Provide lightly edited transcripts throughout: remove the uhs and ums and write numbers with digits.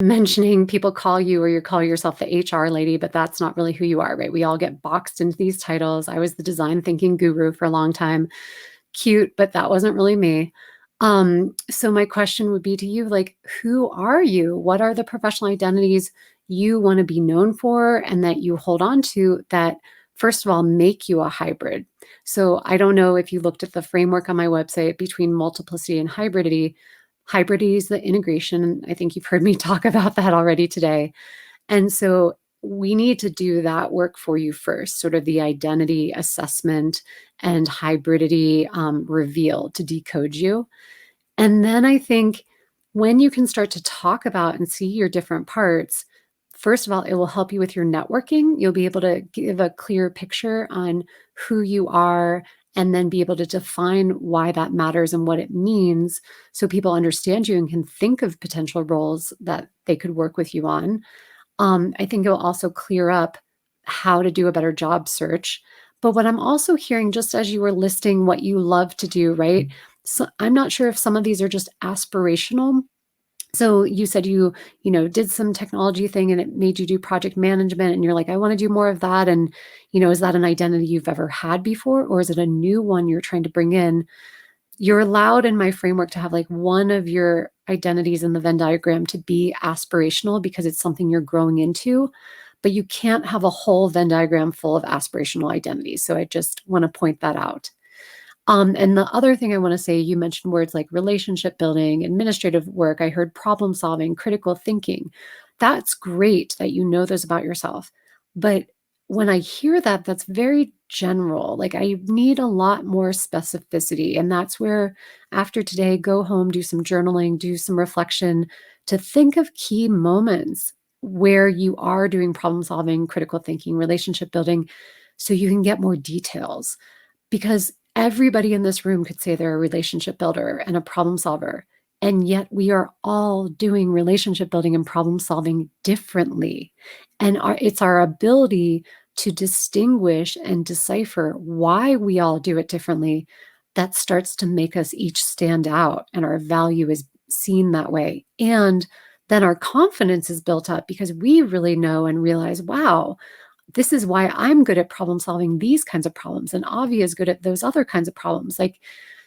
mentioning people call you or you call yourself the HR lady, but that's not really who you are, right? We all get boxed into these titles. I was the design thinking guru for a long time. Cute, but that wasn't really me. So my question would be to you, like, who are you? What are the professional identities you want to be known for and that you hold on to that, first of all, make you a hybrid? So I don't know if you looked at the framework on my website between multiplicity and hybridity. Hybridity is the integration. And I think you've heard me talk about that already today. And so we need to do that work for you first, sort of the identity assessment and hybridity reveal to decode you. And then I think when you can start to talk about and see your different parts, first of all, it will help you with your networking. You'll be able to give a clear picture on who you are and then be able to define why that matters and what it means so people understand you and can think of potential roles that they could work with you on. I think it'll also clear up how to do a better job search. But what I'm also hearing, just as you were listing what you love to do, right? So I'm not sure if some of these are just aspirational. So you said did some technology thing and it made you do project management and you're like, I want to do more of that. And, is that an identity you've ever had before? Or is it a new one you're trying to bring in? You're allowed in my framework to have like one of your identities in the Venn diagram to be aspirational because it's something you're growing into, but you can't have a whole Venn diagram full of aspirational identities. So I just want to point that out. And the other thing I want to say, you mentioned words like relationship building, administrative work. I heard problem solving, critical thinking. That's great that you know those about yourself. But when I hear that, that's very general. Like I need a lot more specificity. And that's where after today, go home, do some journaling, do some reflection to think of key moments where you are doing problem solving, critical thinking, relationship building, so you can get more details. Because everybody in this room could say they're a relationship builder and a problem solver. And yet we are all doing relationship building and problem solving differently. And it's our ability to distinguish and decipher why we all do it differently that starts to make us each stand out and our value is seen that way. And then our confidence is built up because we really know and realize, wow, this is why I'm good at problem solving these kinds of problems. And Avi is good at those other kinds of problems.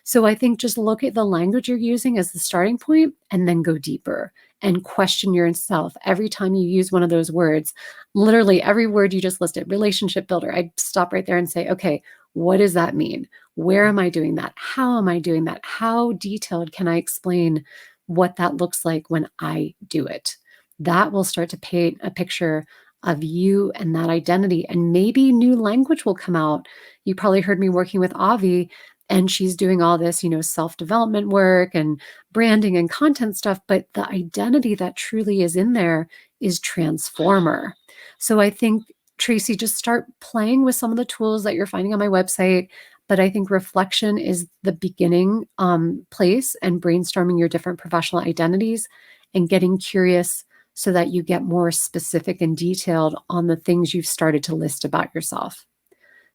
So I think just look at the language you're using as the starting point and then go deeper and question yourself every time you use one of those words. Literally every word you just listed, relationship builder, I'd stop right there and say, okay, what does that mean? Where am I doing that? How am I doing that? How detailed can I explain what that looks like when I do it? That will start to paint a picture of you and that identity. And maybe new language will come out. You probably heard me working with Avi, and she's doing all this, self-development work and branding and content stuff. But the identity that truly is in there is transformer. So I think, Tracy, just start playing with some of the tools that you're finding on my website. But I think reflection is the beginning place, and brainstorming your different professional identities and getting curious so that you get more specific and detailed on the things you've started to list about yourself.